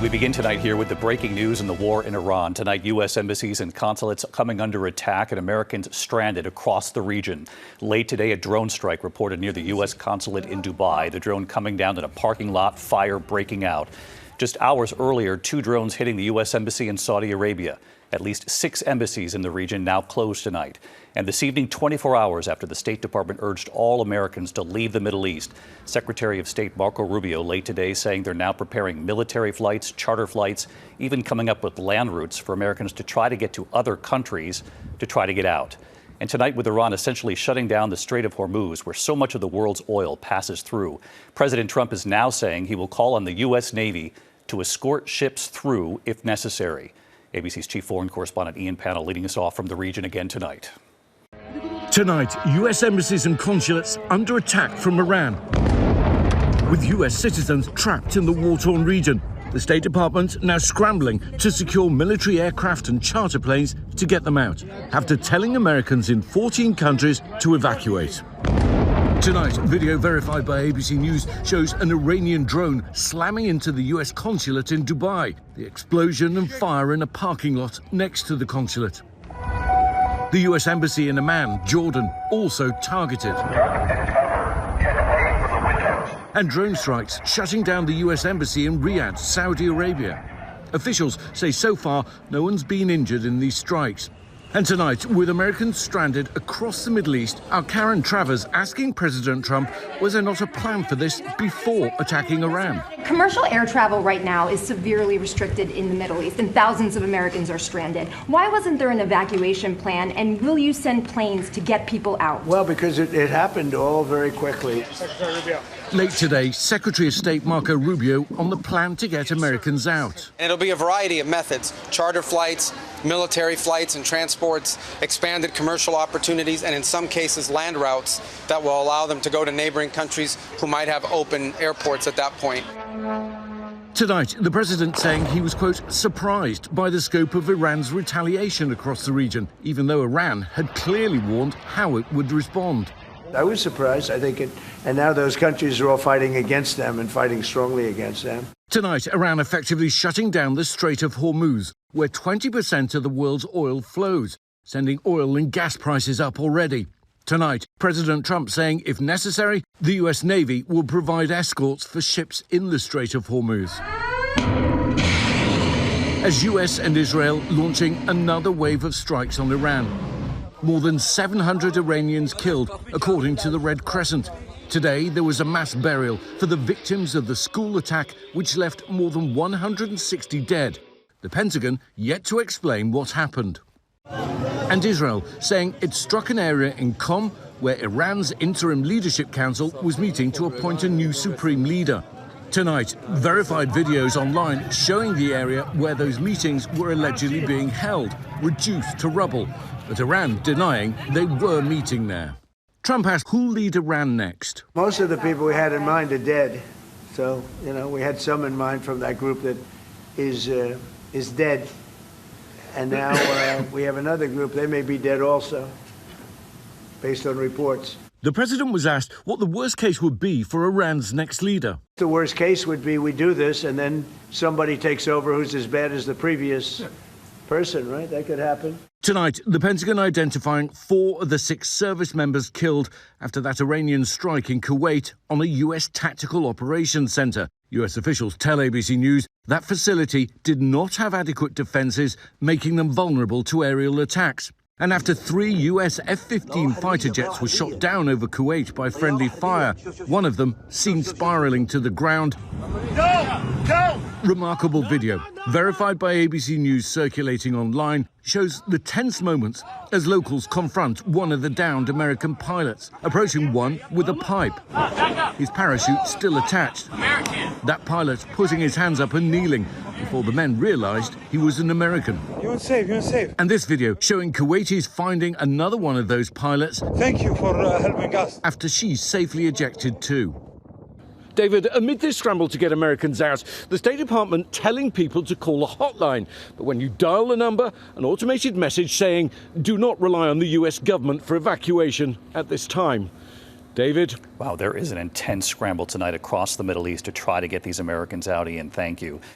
We begin tonight here with the breaking news in the war in Iran. Tonight, U.S. embassies and consulates coming under attack and Americans stranded across the region. Late today, a drone strike reported near the U.S. consulate in Dubai. The drone coming down in a parking lot, fire breaking out. Just hours earlier, 2 drones hitting the U.S. embassy in Saudi Arabia. At least 6 embassies in the region now closed tonight. And this evening, 24 hours after the State Department urged all Americans to leave the Middle East, Secretary of State Marco Rubio late today saying they're now preparing military flights, charter flights, even coming up with land routes for Americans to try to get to other countries to try to get out. And tonight, with Iran essentially shutting down the Strait of Hormuz, where so much of the world's oil passes through, President Trump is now saying he will call on the U.S. Navy to escort ships through if necessary. ABC's chief foreign correspondent Ian Pannell leading us off from the region again tonight. Tonight, U.S. embassies and consulates under attack from Iran, with U.S. citizens trapped in the war-torn region. The State Department now scrambling to secure military aircraft and charter planes to get them out, after telling Americans in 14 countries to evacuate. Tonight, video verified by ABC News shows an Iranian drone slamming into the U.S. consulate in Dubai. The explosion and fire in a parking lot next to the consulate. The U.S. embassy in Amman, Jordan, also targeted. And drone strikes shutting down the U.S. embassy in Riyadh, Saudi Arabia. Officials say so far no one's been injured in these strikes. And tonight, with Americans stranded across the Middle East, our Karen Travers asking President Trump, was there not a plan for this before attacking Iran? Commercial air travel right now is severely restricted in the Middle East, and thousands of Americans are stranded. Why wasn't there an evacuation plan, and will you send planes to get people out? Well, because it happened all very quickly. Late today, Secretary of State Marco Rubio on the plan to get Americans out. And it'll be a variety of methods: charter flights, military flights and transports, expanded commercial opportunities, and in some cases land routes that will allow them to go to neighboring countries who might have open airports at that point. Tonight, the president saying he was, quote, surprised by the scope of Iran's retaliation across the region, even though Iran had clearly warned how it would respond. I was surprised, I think, and now those countries are all fighting against them and fighting strongly against them. Tonight, Iran effectively shutting down the Strait of Hormuz, where 20% of the world's oil flows, sending oil and gas prices up already. Tonight, President Trump saying, if necessary, the U.S. Navy will provide escorts for ships in the Strait of Hormuz. As U.S. and Israel launching another wave of strikes on Iran. More than 700 Iranians killed, according to the Red Crescent. Today, there was a mass burial for the victims of the school attack, which left more than 160 dead. The Pentagon yet to explain what happened. And Israel saying it struck an area in Qom where Iran's Interim Leadership Council was meeting to appoint a new supreme leader. Tonight, verified videos online showing the area where those meetings were allegedly being held, reduced to rubble, but Iran denying they were meeting there. Trump asked who'll lead Iran next. Most of the people we had in mind are dead. So, we had some in mind from that group that is dead. And now we have another group, they may be dead also, based on reports. The president was asked what the worst case would be for Iran's next leader. The worst case would be we do this and then somebody takes over who's as bad as the previous person, right? That could happen. Tonight, the Pentagon identifying 4 of the 6 service members killed after that Iranian strike in Kuwait on a U.S. tactical operations center. U.S. officials tell ABC News that facility did not have adequate defenses, making them vulnerable to aerial attacks. And after 3 U.S. F-15 fighter jets were shot down over Kuwait by friendly fire, one of them seen spiraling to the ground. Remarkable video, verified by ABC News circulating online, shows the tense moments as locals confront one of the downed American pilots, approaching one with a pipe. His parachute still attached. That pilot putting his hands up and kneeling before the men realized he was an American. You're safe. And this video showing Kuwaitis finding another one of those pilots. Thank you for helping us. After she's safely ejected too. David, amid this scramble to get Americans out, the State Department telling people to call a hotline. But when you dial the number, an automated message saying, do not rely on the US government for evacuation at this time. David? Wow, there is an intense scramble tonight across the Middle East to try to get these Americans out, Ian. Thank you.